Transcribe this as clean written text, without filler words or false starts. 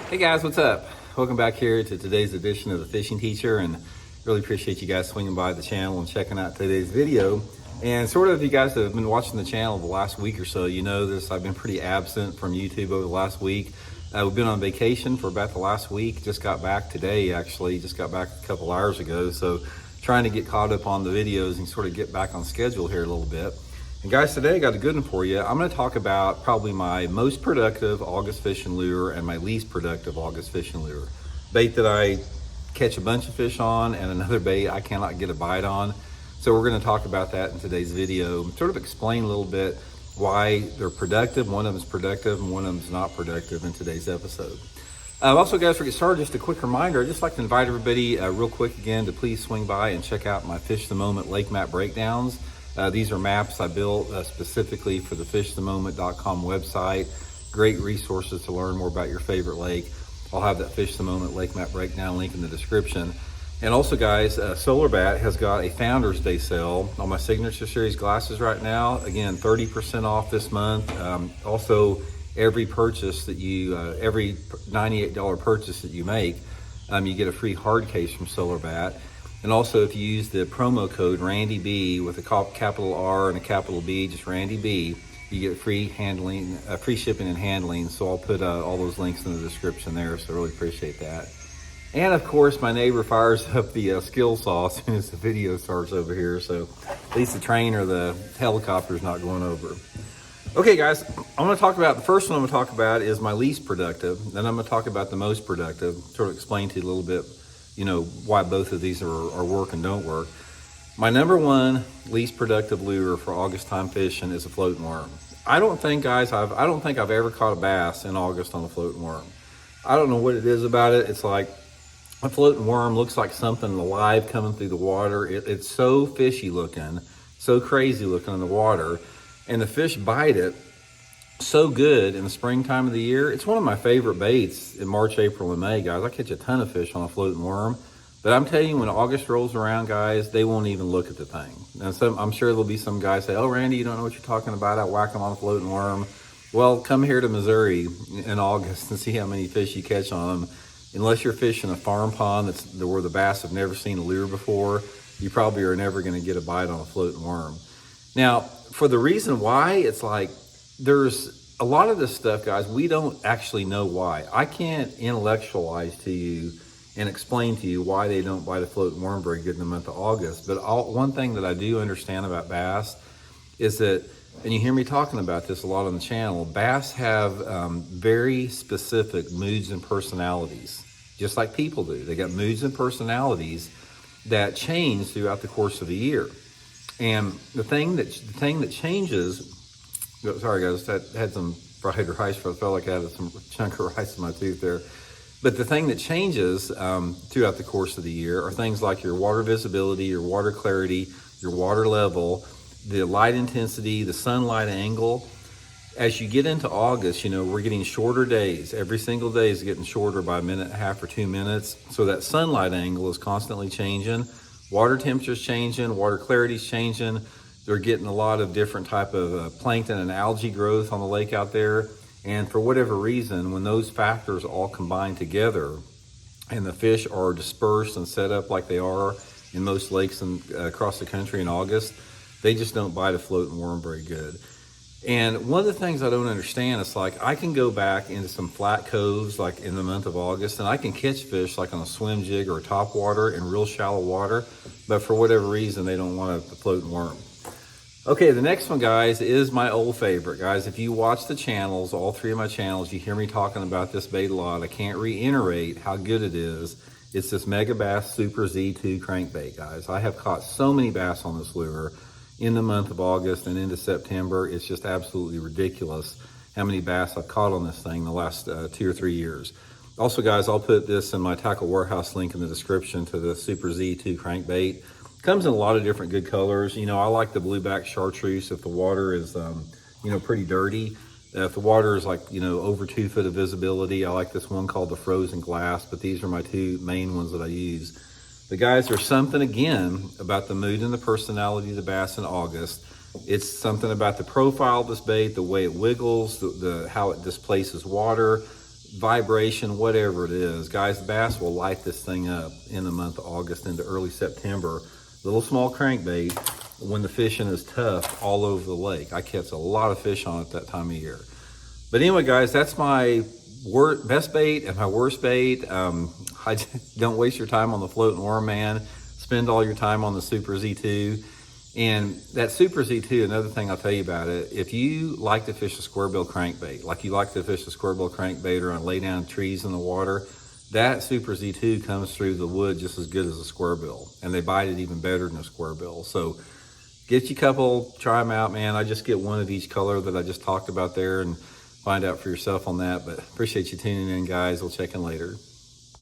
Hey guys, what's up? Welcome back here to today's edition of The Fishing Teacher, and really appreciate you guys swinging by the channel and checking out today's video. And sort of, if you guys have been watching the channel the last week or so, you know this, I've been pretty absent from YouTube over the last week. We've been on vacation for about the last week, just got back today actually, just got back a couple hours ago, so trying to get caught up on the videos and sort of get back on schedule here a little bit. And guys, today I got a good one for you. I'm going to talk about probably my most productive August fishing lure and my least productive August fishing lure. Bait that I catch a bunch of fish on, and another bait I cannot get a bite on. So we're going to talk about that in today's video, sort of explain a little bit why they're productive. One of them is productive and one of them is not productive in today's episode. Also, guys, before we get started, just a quick reminder, I'd just like to invite everybody real quick again to please swing by and check out my Fish the Moment lake map breakdowns. These are maps I built specifically for the fishthemoment.com website. Great resources to learn more about your favorite lake. I'll have that Fish the Moment lake map breakdown link in the description. And also, guys, Solar Bat has got a Founders Day sale on my Signature Series glasses right now. Again, 30% off this month. Also, every purchase that you, every $98 purchase that you make, you get a free hard case from Solar Bat. And also, if you use the promo code RandyB with a capital R and a capital B, just RandyB, you get free handling, free shipping and handling. So I'll put all those links in the description there. So I really appreciate that. And of course, my neighbor fires up the skill saw as soon as the video starts over here. So at least the train or the helicopter is not going over. Okay, guys, I'm going to talk about, the first one I'm going to talk about is my least productive. Then I'm going to talk about the most productive, sort of explain to you a little bit, you know, why both of these are work and don't work. My number one least productive lure for August time fishing is a floating worm. I don't think, guys, I don't think I've ever caught a bass in August on a floating worm. I don't know what it is about it. It's like a floating worm looks like something alive coming through the water. It's so fishy looking, so crazy looking in the water, and the fish bite it so good in the springtime of the year. It's one of my favorite baits in March, April, and May, guys. I catch a ton of fish on a floating worm. But I'm telling you, when August rolls around, guys, they won't even look at the thing. And I'm sure there'll be some guys say, oh, Randy, you don't know what you're talking about. I whack them on a floating worm. Well, come here to Missouri in August and see how many fish you catch on them. Unless you're fishing a farm pond where the bass have never seen a lure before, you probably are never going to get a bite on a floating worm. Now, for the reason why, it's like, there's a lot of this stuff, guys, we don't actually know why. I can't intellectualize to you and explain to you why they don't bite a floating worm very good in the month of August. But one thing that I do understand about bass is that, and you hear me talking about this a lot on the channel, bass have very specific moods and personalities, just like people do. They got moods and personalities that change throughout the course of the year. And the thing that changes, sorry guys, I had some fried rice, I felt like I had some chunk of rice in my tooth there. But the thing that changes throughout the course of the year are things like your water visibility, your water clarity, your water level, the light intensity, the sunlight angle. As you get into August, you know, we're getting shorter days. Every single day is getting shorter by a minute and a half or 2 minutes. So that sunlight angle is constantly changing. Water temperature's changing, water clarity's changing. They're getting a lot of different type of plankton and algae growth on the lake out there. And for whatever reason, when those factors all combine together and the fish are dispersed and set up like they are in most lakes across the country in August, they just don't bite a floating worm very good. And one of the things I don't understand is, like, I can go back into some flat coves like in the month of August and I can catch fish like on a swim jig or a top water in real shallow water, but for whatever reason they don't want a floating worm. Okay, the next one, guys, is my old favorite. Guys, if you watch the channels, all three of my channels, you hear me talking about this bait a lot. I can't reiterate how good it is. It's this Megabass Super Z2 crankbait, guys. I have caught so many bass on this lure in the month of August and into September. It's just absolutely ridiculous how many bass I've caught on this thing the last 2 or 3 years. Also, guys, I'll put this in my Tackle Warehouse link in the description to the Super Z2 crankbait. Comes in a lot of different good colors. You know, I like the blueback chartreuse if the water is, you know, pretty dirty. If the water is like, you know, over 2 foot of visibility, I like this one called the Frozen Glass, but these are my two main ones that I use. But guys, there's something, again, about the mood and the personality of the bass in August. It's something about the profile of this bait, the way it wiggles, how it displaces water, vibration, whatever it is. Guys, the bass will light this thing up in the month of August into early September. Little small crankbait when the fishing is tough all over the lake. I catch a lot of fish on it that time of year. But anyway, guys, that's my best bait and my worst bait. Don't waste your time on the floating worm, man. Spend all your time on the Super Z2. And that Super Z2, another thing I'll tell you about it, if you like to fish a square bill crankbait, like you like to fish a square bill crankbait or lay down trees in the water, that Super Z2 comes through the wood just as good as a square bill. And they bite it even better than a square bill. So get you a couple, try them out, man. I just get one of each color that I just talked about there and find out for yourself on that. But appreciate you tuning in, guys. We'll check in later.